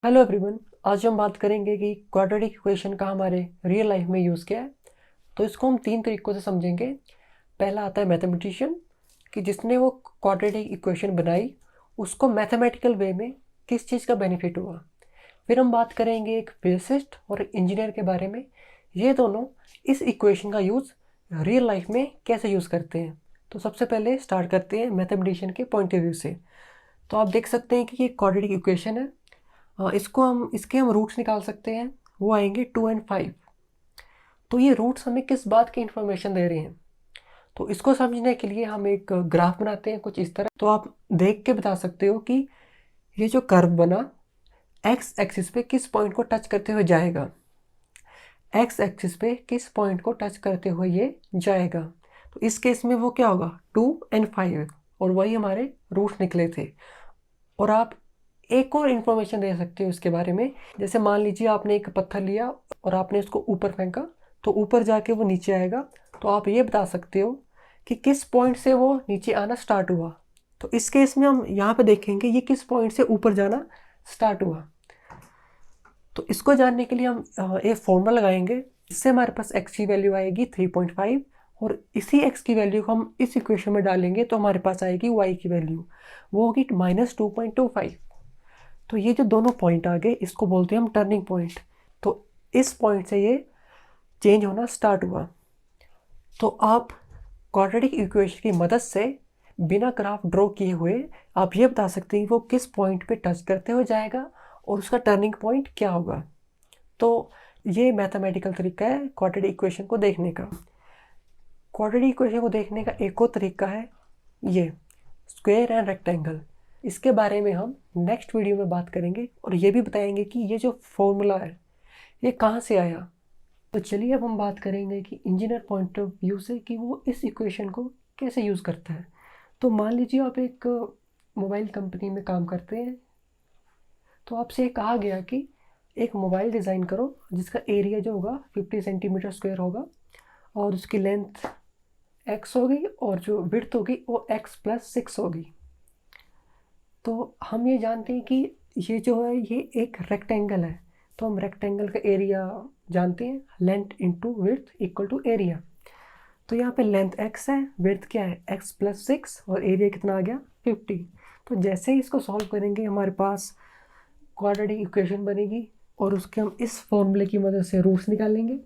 Hello everyone. आज हम बात करेंगे कि क्वाड्रेटिक इक्वेशन का हमारे रियल लाइफ में यूज़ क्या है। तो इसको हम तीन तरीक़ों से समझेंगे। पहला आता है मैथमेटिशियन, कि जिसने वो क्वाड्रेटिक इक्वेशन बनाई उसको मैथमेटिकल वे में किस चीज़ का बेनिफिट हुआ। फिर हम बात करेंगे एक फिजिसिस्ट और एक इंजीनियर के बारे में, ये दोनों इस इक्वेशन का यूज़ रियल लाइफ में कैसे यूज़ करते हैं। तो सबसे पहले स्टार्ट करते हैं मैथमेटिशियन के पॉइंट ऑफ व्यू से। तो आप देख सकते हैं कि ये क्वाड्रेटिक इक्वेशन है। इसके हम रूट्स निकाल सकते हैं, वो आएंगे 2 और 5। तो ये रूट्स हमें किस बात की इंफॉर्मेशन दे रहे हैं, तो इसको समझने के लिए हम एक ग्राफ बनाते हैं कुछ इस तरह। तो आप देख के बता सकते हो कि ये जो कर्व बना एक्स एक्सिस पे किस पॉइंट को टच करते हुए जाएगा। एक्स एक्सिस पे किस पॉइंट को टच करते हुए ये जाएगा। तो इस केस में वो क्या होगा, 2 और 5, और वही हमारे रूट्स निकले थे। और आप एक और इन्फॉर्मेशन दे सकते हो इसके बारे में। जैसे मान लीजिए आपने एक पत्थर लिया और आपने उसको ऊपर फेंका, तो ऊपर जाके वो नीचे आएगा। तो आप ये बता सकते हो कि किस पॉइंट से वो नीचे आना स्टार्ट हुआ। तो इस केस में हम यहाँ पे देखेंगे ये किस पॉइंट से ऊपर जाना स्टार्ट हुआ। तो इसको जानने के लिए हम एक फॉर्मूला लगाएंगे। इससे हमारे पास x की वैल्यू आएगी 3.5, और इसी x की वैल्यू को हम इस इक्वेशन में डालेंगे तो हमारे पास आएगी y की वैल्यू, वो होगी -2.25। तो ये जो दोनों पॉइंट आ गए इसको बोलते हैं हम टर्निंग पॉइंट। तो इस पॉइंट से ये चेंज होना स्टार्ट हुआ। तो आप क्वाड्रेटिक इक्वेशन की मदद से बिना ग्राफ ड्रॉ किए हुए आप ये बता सकते हैं कि वो किस पॉइंट पे टच करते हुए जाएगा और उसका टर्निंग पॉइंट क्या होगा। तो ये मैथमेटिकल तरीका है क्वाड्रेटिक इक्वेशन को देखने का। क्वाड्रेटिक इक्वेशन को देखने का एक और तरीका है ये स्क्वायर एंड रेक्टेंगल। इसके बारे में हम नेक्स्ट वीडियो में बात करेंगे और ये भी बताएंगे कि ये जो फॉर्मूला है ये कहाँ से आया। तो चलिए अब हम बात करेंगे कि इंजीनियर पॉइंट ऑफ व्यू से कि वो इस इक्वेशन को कैसे यूज़ करता है। तो मान लीजिए आप एक मोबाइल कंपनी में काम करते हैं, तो आपसे कहा गया कि एक मोबाइल डिज़ाइन करो जिसका एरिया जो होगा 50 सेंटीमीटर स्क्वायर होगा, और उसकी लेंथ x होगी और जो विड्थ होगी वो x+6 होगी। तो हम ये जानते हैं कि ये जो है ये एक रेक्टेंगल है। तो हम रेक्टेंगल का एरिया जानते हैं, length into width equal to area. तो यहाँ पे लेंथ x है, विड्थ क्या है x+6, और एरिया कितना आ गया 50। तो जैसे ही इसको सॉल्व करेंगे हमारे पास क्वाड्रेटिक इक्वेशन बनेगी, और उसके हम इस फॉर्मूले की मदद से रूट्स निकालेंगे।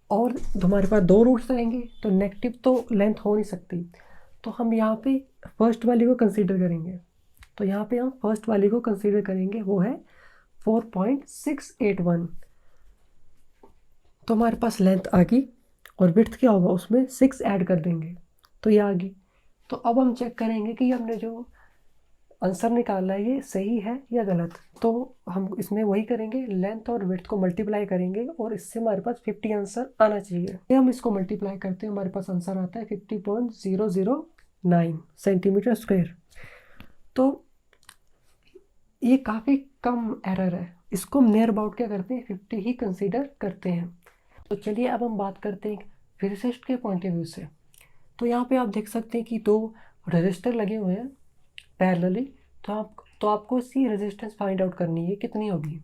और हमारे पास दो रूट्स आएंगे तो नेगेटिव तो लेंथ हो नहीं सकती, तो हम यहाँ पे फर्स्ट वाली को कंसीडर करेंगे। तो यहाँ पे हम फर्स्ट वाली को कंसीडर करेंगे, वो है 4.681। तो हमारे पास लेंथ आ गई, और विड्थ क्या होगा उसमें 6 ऐड कर देंगे तो ये आ गई। तो अब हम चेक करेंगे कि हमने जो आंसर निकाला है ये सही है या गलत। तो हम इसमें वही करेंगे, लेंथ और विड्थ को मल्टीप्लाई करेंगे और इससे हमारे पास 50 आंसर आना चाहिए। हम इसको मल्टीप्लाई करते हैं, हमारे पास आंसर आता है 50.009 सेंटीमीटर स्क्वायर। तो ये काफ़ी कम एरर है। इसको हम नियर अबाउट क्या करते हैं, 50 ही कंसीडर करते हैं। तो चलिए अब हम बात करते हैं फिजिसिस्ट के पॉइंट ऑफ व्यू से। तो यहाँ पे आप देख सकते हैं कि दो रजिस्टर लगे हुए हैं पैरेलली। तो आपको इसकी रेजिस्टेंस फाइंड आउट करनी है कितनी होगी,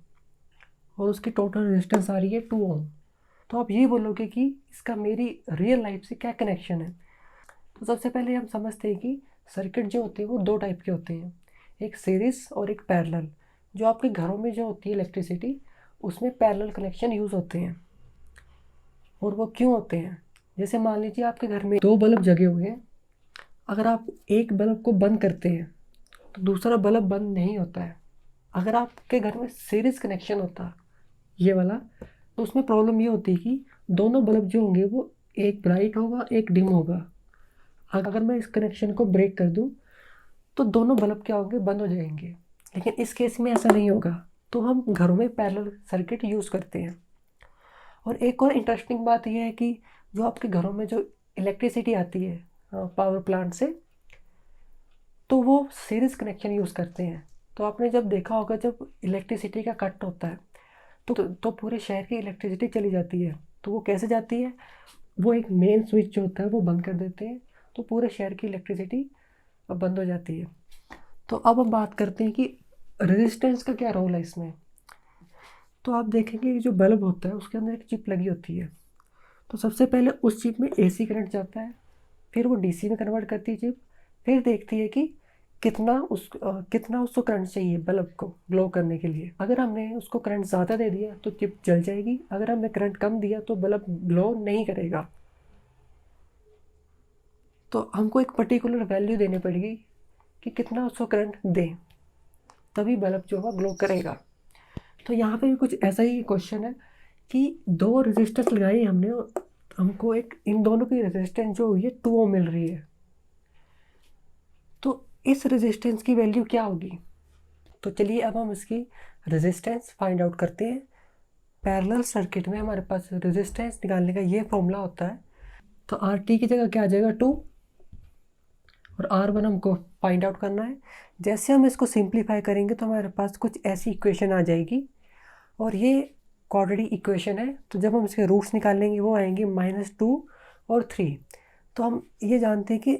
और उसकी टोटल रेजिस्टेंस आ रही है 2 ओम। तो आप ये बोलोगे कि इसका मेरी रियल लाइफ से क्या कनेक्शन है। तो सबसे पहले हम समझते हैं कि सर्किट जो होते हैं वो दो टाइप के होते हैं, एक सीरीज और एक पैरेलल। जो आपके घरों में जो होती है इलेक्ट्रिसिटी, उसमें पैरेलल कनेक्शन यूज़ होते हैं। और वो क्यों होते हैं, जैसे मान लीजिए आपके घर में दो बल्ब जगे हुए हैं, अगर आप एक बल्ब को बंद करते हैं तो दूसरा बल्ब बंद नहीं होता है। अगर आपके घर में सीरीज कनेक्शन होता ये वाला, तो उसमें प्रॉब्लम ये होती है कि दोनों बल्ब जो होंगे वो एक ब्राइट होगा एक डिम होगा। अगर मैं इस कनेक्शन को ब्रेक कर दूं तो दोनों बल्ब क्या होंगे, बंद हो जाएंगे। लेकिन इस केस में ऐसा नहीं होगा, तो हम घरों में पैरेलल सर्किट यूज़ करते हैं। और एक और इंटरेस्टिंग बात यह है कि जो आपके घरों में जो इलेक्ट्रिसिटी आती है पावर प्लांट से, तो वो सीरीज कनेक्शन यूज़ करते हैं। तो आपने जब देखा होगा जब इलेक्ट्रिसिटी का कट होता है तो पूरे शहर की इलेक्ट्रिसिटी चली जाती है। तो वो कैसे जाती है, वो एक मेन स्विच जो होता है वो बंद कर देते हैं, तो पूरे शहर की इलेक्ट्रिसिटी बंद हो जाती है। तो अब हम बात करते हैं कि रेजिस्टेंस का क्या रोल है इसमें? तो आप देखेंगे कि जो बल्ब होता है उसके अंदर एक चिप लगी होती है। तो सबसे पहले उस चिप में एसी करंट जाता है, फिर वो डीसी में कन्वर्ट करती है चिप, फिर देखती है कि कितना उसको करंट चाहिए बल्ब को ग्लो करने के लिए। अगर हमने उसको करंट ज़्यादा दे दिया तो चिप जल जाएगी, अगर हमने करंट कम दिया तो बल्ब ग्लो नहीं करेगा। तो हमको एक पर्टिकुलर वैल्यू देनी पड़ेगी कि कितना उसको करंट दें, तभी बल्ब जो है ग्लो करेगा। तो यहाँ पे भी कुछ ऐसा ही क्वेश्चन है कि दो रेजिस्टेंस लगाई हमने और हमको एक इन दोनों की रेजिस्टेंस जो हुई है 2 ओम मिल रही है। तो इस रेजिस्टेंस की वैल्यू क्या होगी? तो चलिए अब हम इसकी रेजिस्टेंस फाइंड आउट करते हैं। पैरेलल सर्किट में हमारे पास रेजिस्टेंस निकालने का ये फॉर्मूला होता है। तो आर टी की जगह क्या आ जाएगा 2, और R1 हमको फाइंड आउट करना है। जैसे हम इसको सिंप्लीफाई करेंगे तो हमारे पास कुछ ऐसी इक्वेशन आ जाएगी, और ये क्वाड्रेटिक इक्वेशन है। तो जब हम इसके रूट्स निकालेंगे वो आएंगे -2 और 3। तो हम ये जानते हैं कि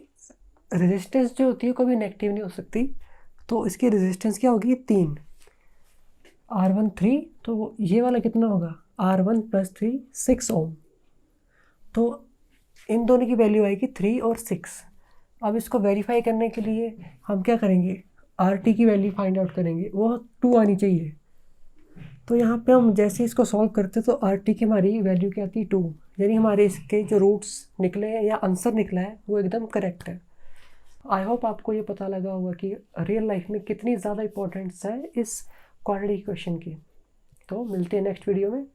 रेजिस्टेंस जो होती है कभी नेगेटिव नहीं हो सकती। तो इसकी रेजिस्टेंस क्या होगी? 3, R1 3। तो ये वाला कितना होगा? R1 + 3 6 ओम। तो इन दोनों की वैल्यू आएगी 3 और 6। अब इसको वेरीफाई करने के लिए हम क्या करेंगे? आर टी की वैल्यू फाइंड आउट करेंगे, वो 2 आनी चाहिए। तो यहाँ पे हम जैसे इसको सॉल्व करते तो आर टी की हमारी वैल्यू क्या आती है? 2। यानी हमारे इसके जो रूट्स निकले हैं या आंसर निकला है वो एकदम करेक्ट है। आई होप आपको ये पता लगा होगा कि रियल लाइफ में कितनी ज़्यादा इंपॉर्टेंस है इस क्वाड्रेटिक इक्वेशन की। तो मिलते हैं नेक्स्ट वीडियो में।